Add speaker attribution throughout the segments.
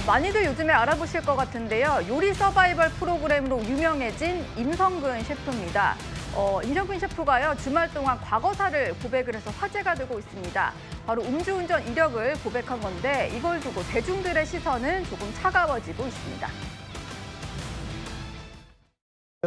Speaker 1: 많이들 요즘에 알아보실 것 같은데요. 요리 서바이벌 프로그램으로 유명해진 임성근 셰프입니다. 임성근 셰프가요, 주말 동안 과거사를 고백을 해서 화제가 되고 있습니다. 바로 음주운전 이력을 고백한 건데 이걸 두고 대중들의 시선은 조금 차가워지고 있습니다.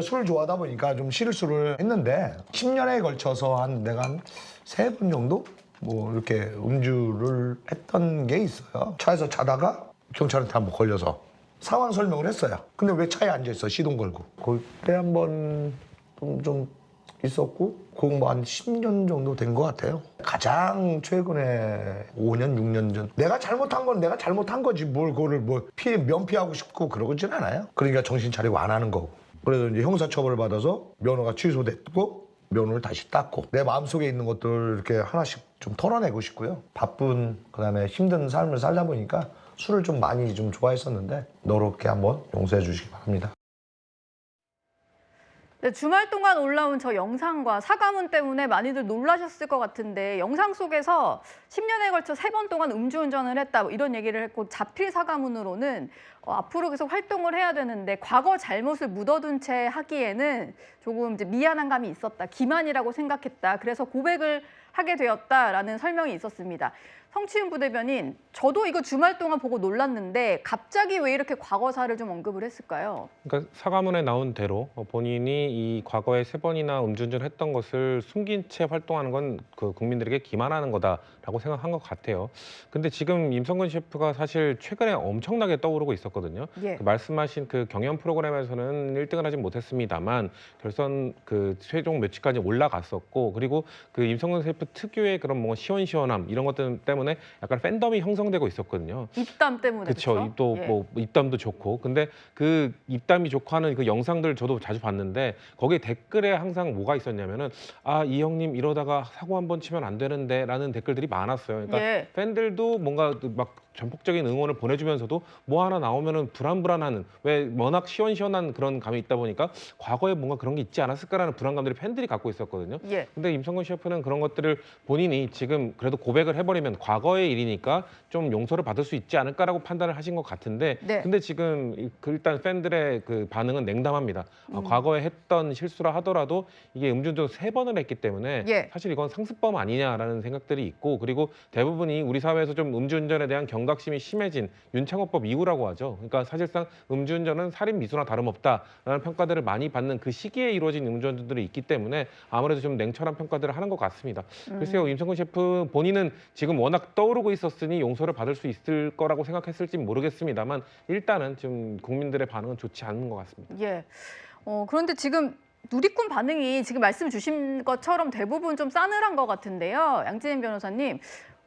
Speaker 2: 술을 좋아하다 보니까 좀 실수를 했는데 10년에 걸쳐서 내가 한 3번 정도 뭐 이렇게 음주를 했던 게 있어요. 차에서 자다가 경찰한테 한번 걸려서 상황 설명을 했어요. 근데 왜 차에 앉아있어, 시동 걸고. 그때 한번 좀 있었고 그건 뭐 한 10년 정도 된 것 같아요. 가장 최근에 5년, 6년 전 내가 잘못한 건 내가 잘못한 거지 뭘 그거를 뭐 면피하고 싶고 그러진 않아요. 그러니까 정신 차리고 안 하는 거고. 그래서 이제 형사처벌을 받아서 면허가 취소됐고 면허를 다시 땄고 내 마음속에 있는 것들을 이렇게 하나씩 좀 털어내고 싶고요. 바쁜 그다음에 힘든 삶을 살다 보니까 술을 좀 많이 좀 좋아했었는데 너롭게 한번 용서해 주시기 바랍니다.
Speaker 1: 네, 주말 동안 올라온 저 영상과 사과문 때문에 많이들 놀라셨을 것 같은데 영상 속에서 10년에 걸쳐 3번 동안 음주운전을 했다 뭐 이런 얘기를 했고 자필 사과문으로는 앞으로 계속 활동을 해야 되는데 과거 잘못을 묻어둔 채 하기에는 조금 이제 미안한 감이 있었다. 기만이라고 생각했다. 그래서 고백을 하게 되었다라는 설명이 있었습니다. 성치윤 부대변인, 저도 이거 주말 동안 보고 놀랐는데 갑자기 왜 이렇게 과거사를 좀 언급을 했을까요?
Speaker 3: 그러니까 사과문에 나온 대로 본인이 이 과거에 3번이나 음주운전을 했던 것을 숨긴 채 활동하는 건 그 국민들에게 기만하는 거다라고 생각한 것 같아요. 근데 지금 임성근 셰프가 사실 최근에 엄청나게 떠오르고 있었거든요.
Speaker 1: 예.
Speaker 3: 그 말씀하신 그 경연 프로그램에서는 1등을 하진 못했습니다만 결선 그 최종 매치까지 올라갔었고 그리고 그 임성근 셰프 특유의 그런 뭔가 시원시원함 이런 것들 때문에 약간 팬덤이 형성되고 있었거든요.
Speaker 1: 입담 때문에
Speaker 3: 그렇죠. 또
Speaker 1: 예.
Speaker 3: 뭐 입담도 좋고. 근데 그 입담이 좋고 하는 그 영상들 저도 자주 봤는데 거기에 댓글에 항상 뭐가 있었냐면은 이 형님 이러다가 사고 한번 치면 안 되는데라는 댓글들이 많았어요. 그러니까
Speaker 1: 예.
Speaker 3: 팬들도 뭔가 막 전폭적인 응원을 보내주면서도 뭐 하나 나오면은 불안불안하는 왜 워낙 시원시원한 그런 감이 있다 보니까 과거에 뭔가 그런 게 있지 않았을까라는 불안감들이 팬들이 갖고 있었거든요.
Speaker 1: 예.
Speaker 3: 근데 임성근 셰프는 그런 것들을 본인이 지금 그래도 고백을 해버리면 과거의 일이니까 좀 용서를 받을 수 있지 않을까라고 판단을 하신 것 같은데
Speaker 1: 네.
Speaker 3: 근데 지금 일단 팬들의 그 반응은 냉담합니다. 과거에 했던 실수라 하더라도 이게 음주운전 3번을 했기 때문에
Speaker 1: 예.
Speaker 3: 사실 이건 상습범 아니냐라는 생각들이 있고 그리고 대부분이 우리 사회에서 좀 음주운전에 대한 경각심이 심해진 윤창호법 이후라고 하죠. 그러니까 사실상 음주운전은 살인 미수나 다름없다라는 평가들을 많이 받는 그 시기에 이루어진 음주운전들이 있기 때문에 아무래도 좀 냉철한 평가들을 하는 것 같습니다. 글쎄요, 임성근 셰프 본인은 지금 워낙 떠오르고 있었으니 용서를 받을 수 있을 거라고 생각했을지 모르겠습니다만 일단은 좀 국민들의 반응은 좋지 않은 것 같습니다.
Speaker 1: 예. 그런데 지금 누리꾼 반응이 지금 말씀 주신 것처럼 대부분 좀 싸늘한 것 같은데요. 양진임 변호사님,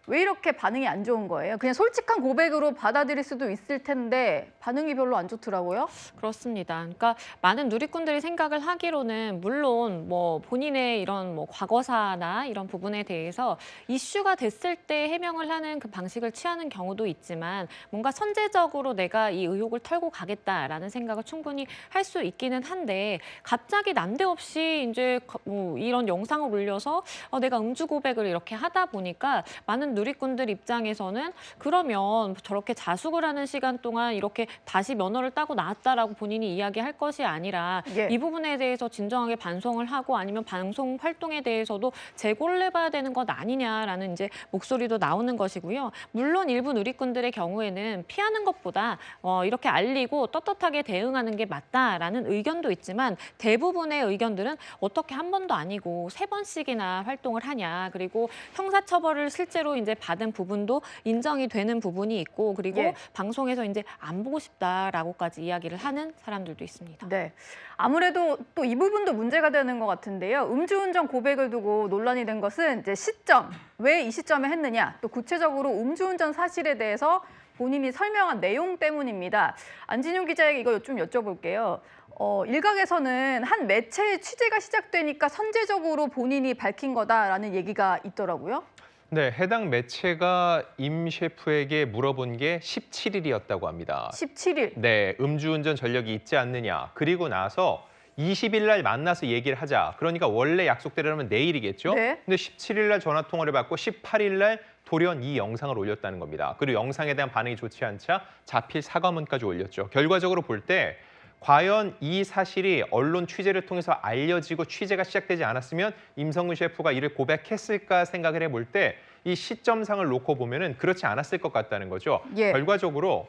Speaker 1: 왜 이렇게 반응이 안 좋은 거예요? 그냥 솔직한 고백으로 받아들일 수도 있을 텐데 반응이 별로 안 좋더라고요.
Speaker 4: 그렇습니다. 그러니까 많은 누리꾼들이 생각을 하기로는 물론 뭐 본인의 이런 뭐 과거사나 이런 부분에 대해서 이슈가 됐을 때 해명을 하는 그 방식을 취하는 경우도 있지만 뭔가 선제적으로 내가 이 의혹을 털고 가겠다라는 생각을 충분히 할 수 있기는 한데 갑자기 난데없이 이제 뭐 이런 영상을 올려서 내가 음주 고백을 이렇게 하다 보니까 많은 누리꾼들 입장에서는 그러면 저렇게 자숙을 하는 시간 동안 이렇게 다시 면허를 따고 나왔다라고 본인이 이야기할 것이 아니라
Speaker 1: 예.
Speaker 4: 이 부분에 대해서 진정하게 반성을 하고 아니면 방송 활동에 대해서도 재고를 해봐야 되는 것 아니냐라는 이제 목소리도 나오는 것이고요. 물론 일부 누리꾼들의 경우에는 피하는 것보다 이렇게 알리고 떳떳하게 대응하는 게 맞다라는 의견도 있지만 대부분의 의견들은 어떻게 한 번도 아니고 3번씩이나 활동을 하냐. 그리고 형사처벌을 실제로 이제 받은 부분도 인정이 되는 부분이 있고 그리고
Speaker 1: 예.
Speaker 4: 방송에서 이제 안 보고 싶다라고까지 이야기를 하는 사람들도 있습니다.
Speaker 1: 네. 아무래도 또 이 부분도 문제가 되는 것 같은데요. 음주운전 고백을 두고 논란이 된 것은 이제 시점, 왜 이 시점에 했느냐, 또 구체적으로 음주운전 사실에 대해서 본인이 설명한 내용 때문입니다. 안진용 기자에게 이거 좀 여쭤볼게요. 일각에서는 한 매체의 취재가 시작되니까 선제적으로 본인이 밝힌 거다라는 얘기가 있더라고요.
Speaker 5: 네, 해당 매체가 임 셰프에게 물어본 게 17일이었다고 합니다.
Speaker 1: 17일.
Speaker 5: 네, 음주운전 전력이 있지 않느냐. 그리고 나서 20일 날 만나서 얘기를 하자. 그러니까 원래 약속대로라면 내일이겠죠?
Speaker 1: 네.
Speaker 5: 근데 17일 날 전화 통화를 받고 18일 날 돌연 이 영상을 올렸다는 겁니다. 그리고 영상에 대한 반응이 좋지 않자 자필 사과문까지 올렸죠. 결과적으로 볼 때 과연 이 사실이 언론 취재를 통해서 알려지고 취재가 시작되지 않았으면 임성근 셰프가 이를 고백했을까 생각을 해볼 때 이 시점상을 놓고 보면은 그렇지 않았을 것 같다는 거죠.
Speaker 1: 예.
Speaker 5: 결과적으로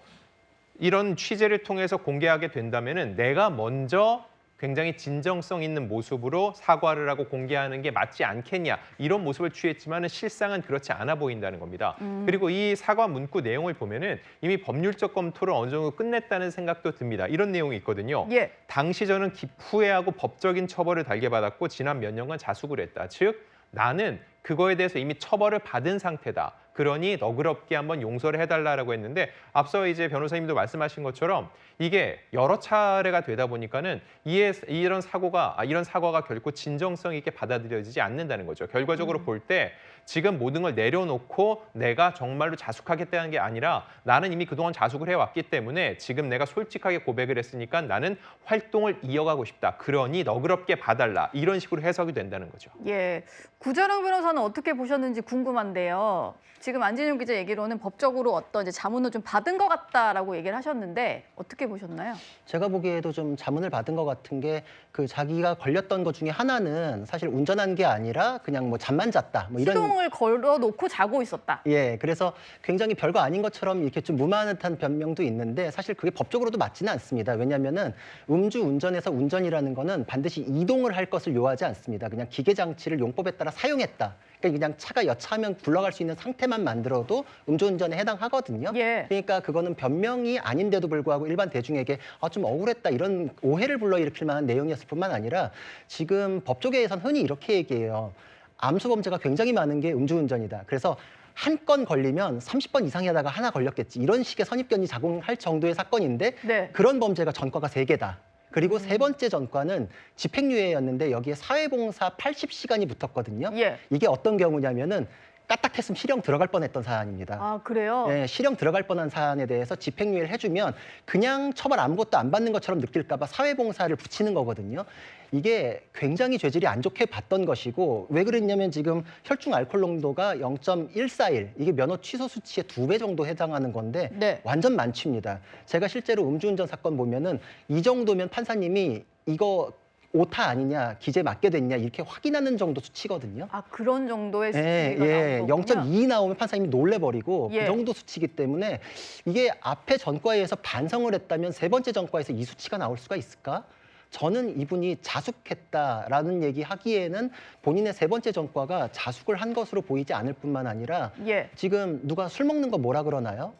Speaker 5: 이런 취재를 통해서 공개하게 된다면은 내가 먼저 굉장히 진정성 있는 모습으로 사과를 하고 공개하는 게 맞지 않겠냐 이런 모습을 취했지만은 실상은 그렇지 않아 보인다는 겁니다. 그리고 이 사과 문구 내용을 보면은 이미 법률적 검토를 어느 정도 끝냈다는 생각도 듭니다. 이런 내용이 있거든요.
Speaker 1: 예.
Speaker 5: 당시 저는 후회하고 법적인 처벌을 달게 받았고 지난 몇 년간 자숙을 했다. 즉 나는 그거에 대해서 이미 처벌을 받은 상태다. 그러니 너그럽게 한번 용서를 해달라고 했는데 앞서 이제 변호사님도 말씀하신 것처럼 이게 여러 차례가 되다 보니까는 이런 사과가 결코 진정성 있게 받아들여지지 않는다는 거죠. 결과적으로 볼 때 지금 모든 걸 내려놓고 내가 정말로 자숙하겠다는 게 아니라 나는 이미 그동안 자숙을 해왔기 때문에 지금 내가 솔직하게 고백을 했으니까 나는 활동을 이어가고 싶다. 그러니 너그럽게 봐달라. 이런 식으로 해석이 된다는 거죠.
Speaker 1: 예. 구자랑 변호사는 어떻게 보셨는지 궁금한데요. 지금 안진용 기자 얘기로는 법적으로 어떤 이제 자문을 좀 받은 것 같다라고 얘기를 하셨는데 어떻게 보셨나요?
Speaker 6: 제가 보기에도 좀 자문을 받은 것 같은 게 그 자기가 걸렸던 것 중에 하나는 사실 운전한 게 아니라 그냥 뭐 잠만 잤다. 뭐 이런
Speaker 1: 시동을 걸어놓고 자고 있었다.
Speaker 6: 예, 그래서 굉장히 별거 아닌 것처럼 이렇게 좀 무마한 듯한 변명도 있는데 사실 그게 법적으로도 맞지는 않습니다. 왜냐하면은 음주 운전에서 운전이라는 거는 반드시 이동을 할 것을 요하지 않습니다. 그냥 기계 장치를 용법에 따라 사용했다. 그러니까 그냥 차가 여차하면 굴러갈 수 있는 상태만 만들어도 음주운전에 해당하거든요.
Speaker 1: 예.
Speaker 6: 그러니까 그거는 변명이 아닌데도 불구하고 일반 대중에게 좀 억울했다 이런 오해를 불러일으킬 만한 내용이었을 뿐만 아니라 지금 법조계에선 흔히 이렇게 얘기해요. 암수범죄가 굉장히 많은 게 음주운전이다. 그래서 한 건 걸리면 30번 이상 하다가 하나 걸렸겠지. 이런 식의 선입견이 작용할 정도의 사건인데
Speaker 1: 네.
Speaker 6: 그런 범죄가 전과가 3개다. 그리고 세 번째 전과는 집행유예였는데 여기에 사회봉사 80시간이 붙었거든요.
Speaker 1: 예.
Speaker 6: 이게 어떤 경우냐면은 까딱했으면 실형 들어갈 뻔했던 사안입니다.
Speaker 1: 아, 그래요?
Speaker 6: 예, 실형 들어갈 뻔한 사안에 대해서 집행유예를 해주면 그냥 처벌 아무것도 안 받는 것처럼 느낄까 봐 사회봉사를 붙이는 거거든요. 이게 굉장히 죄질이 안 좋게 봤던 것이고 왜 그랬냐면 지금 혈중 알코올 농도가 0.141 이게 면허 취소 수치의 2배 정도 해당하는 건데
Speaker 1: 네.
Speaker 6: 완전 만취입니다. 제가 실제로 음주운전 사건 보면은 이 정도면 판사님이 이거 오타 아니냐, 기재 맞게 됐냐 이렇게 확인하는 정도 수치거든요.
Speaker 1: 아, 그런 정도의
Speaker 6: 예,
Speaker 1: 수치가
Speaker 6: 예.
Speaker 1: 나온 거군요.
Speaker 6: 0.2 나오면 판사님이 놀래버리고
Speaker 1: 예.
Speaker 6: 그 정도 수치이기 때문에 이게 앞에 전과에서 반성을 했다면 세 번째 전과에서 이 수치가 나올 수가 있을까? 저는 이분이 자숙했다라는 얘기 하기에는 본인의 세 번째 전과가 자숙을 한 것으로 보이지 않을 뿐만 아니라
Speaker 1: 예.
Speaker 6: 지금 누가 술 먹는 거 뭐라 그러나요?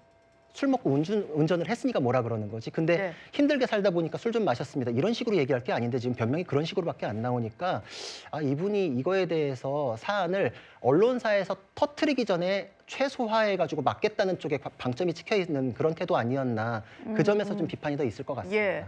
Speaker 6: 술 먹고 운전을 했으니까 뭐라 그러는 거지. 근데
Speaker 1: 네.
Speaker 6: 힘들게 살다 보니까 술 좀 마셨습니다. 이런 식으로 얘기할 게 아닌데 지금 변명이 그런 식으로밖에 안 나오니까 이분이 이거에 대해서 사안을 언론사에서 터뜨리기 전에 최소화해가지고 막겠다는 쪽에 방점이 찍혀 있는 그런 태도 아니었나. 그 점에서 좀 비판이 더 있을 것 같습니다.
Speaker 1: 예.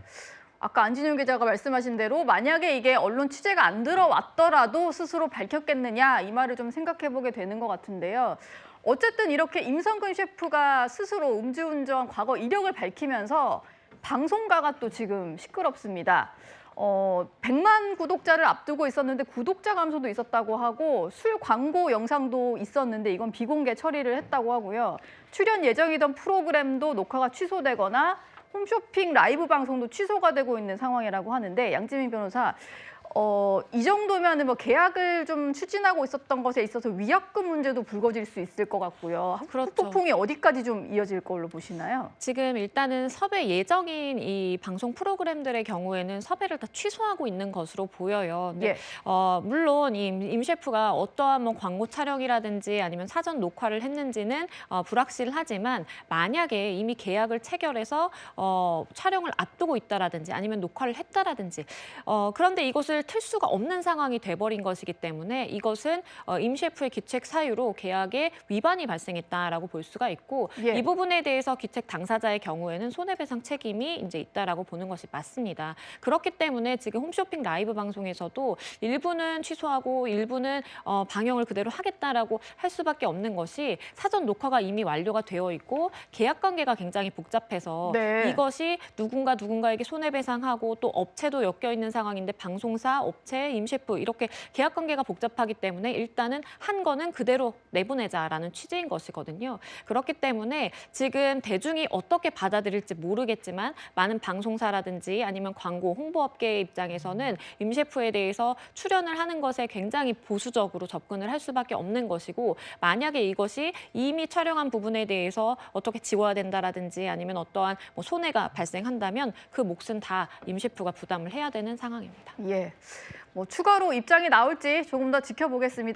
Speaker 1: 아까 안진용 기자가 말씀하신 대로 만약에 이게 언론 취재가 안 들어왔더라도 스스로 밝혔겠느냐 이 말을 좀 생각해보게 되는 것 같은데요. 어쨌든 이렇게 임성근 셰프가 스스로 음주운전 과거 이력을 밝히면서 방송가가 또 지금 시끄럽습니다. 100만 구독자를 앞두고 있었는데 구독자 감소도 있었다고 하고 술 광고 영상도 있었는데 이건 비공개 처리를 했다고 하고요. 출연 예정이던 프로그램도 녹화가 취소되거나 홈쇼핑 라이브 방송도 취소가 되고 있는 상황이라고 하는데 양지민 변호사, 이 정도면 뭐 계약을 좀 추진하고 있었던 것에 있어서 위약금 문제도 불거질 수 있을 것 같고요.
Speaker 4: 그렇죠.
Speaker 1: 후폭풍이 어디까지 좀 이어질 걸로 보시나요?
Speaker 4: 지금 일단은 섭외 예정인 이 방송 프로그램들의 경우에는 섭외를 다 취소하고 있는 것으로 보여요. 근데
Speaker 1: 예.
Speaker 4: 물론 임 셰프가 어떠한 뭐 광고 촬영이라든지 아니면 사전 녹화를 했는지는 불확실하지만 만약에 이미 계약을 체결해서 촬영을 앞두고 있다라든지 아니면 녹화를 했다라든지 그런데 이것을 틀 수가 없는 상황이 돼버린 것이기 때문에 이것은 임 셰프의 기책 사유로 계약에 위반이 발생했다라고 볼 수가 있고
Speaker 1: 예.
Speaker 4: 이 부분에 대해서 기책 당사자의 경우에는 손해배상 책임이 이제 있다라고 보는 것이 맞습니다. 그렇기 때문에 지금 홈쇼핑 라이브 방송에서도 일부는 취소하고 일부는 방영을 그대로 하겠다라고 할 수밖에 없는 것이 사전 녹화가 이미 완료가 되어 있고 계약 관계가 굉장히 복잡해서
Speaker 1: 네.
Speaker 4: 이것이 누군가에게 손해배상하고 또 업체도 엮여 있는 상황인데 방송사 회사, 업체, 임 셰프 이렇게 계약 관계가 복잡하기 때문에 일단은 한 거는 그대로 내보내자라는 취지인 것이거든요. 그렇기 때문에 지금 대중이 어떻게 받아들일지 모르겠지만 많은 방송사라든지 아니면 광고, 홍보업계 입장에서는 임 셰프에 대해서 출연을 하는 것에 굉장히 보수적으로 접근을 할 수밖에 없는 것이고 만약에 이것이 이미 촬영한 부분에 대해서 어떻게 지워야 된다라든지 아니면 어떠한 뭐 손해가 발생한다면 그 몫은 다 임 셰프가 부담을 해야 되는 상황입니다.
Speaker 1: 예. 뭐 추가로 입장이 나올지 조금 더 지켜보겠습니다.